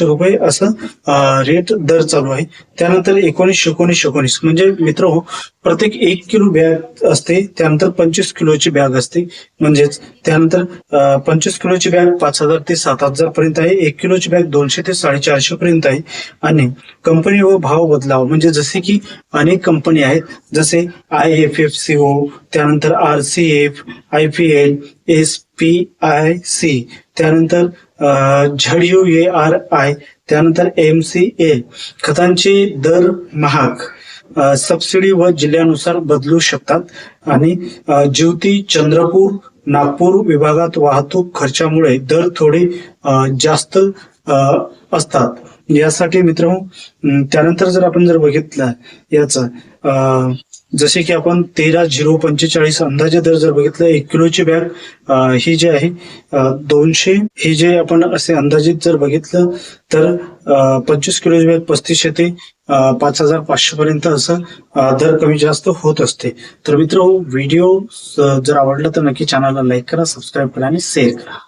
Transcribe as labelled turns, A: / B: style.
A: रुपये असं रेट दर चालू आहे. त्यानंतर 19 म्हणजे मित्र हो, प्रत्येक 1 किलो बॅग असते. त्यानंतर 25 किलोची बॅग असते. म्हणजेच त्यानंतर 25 किलोची बॅग 5,000 ते 7,000 पर्यंत आहे. 1 किलोची बॅग 200 ते 450 पर्यंत आहे. आणि कंपनी व भाव बदलाव म्हणजे जसे की अनेक कंपनी आहेत, जसे IFFCO, त्यानंतर RCF, IPL, SPIC, त्यानंतर ZUARI, त्यानंतर MCA. खतांचे दर महाग सबसिडी व जिल्ह्यानुसार बदलू शकतात. आणि ज्योती, चंद्रपूर, नागपूर विभागात वाहतूक खर्चामुळे दर थोडे जास्त असतात. यासाठी मित्रांनो, त्यानंतर जर आपण बघितलं याचा जसे की आपण 13,045 अंदाजे दर जर बघितलं, 1 किलोची बॅग ही जी आहे 200, हे जे आपण असे अंदाजित जर बघितलं तर 25 किलोची बॅग 3500 ते 5,500 पर्यंत असं दर कमी जास्त होत असते. तर मित्रांनो, व्हिडिओ जर आवडला तर नक्की चॅनलला लाईक करा, सबस्क्राईब करा आणि शेअर करा.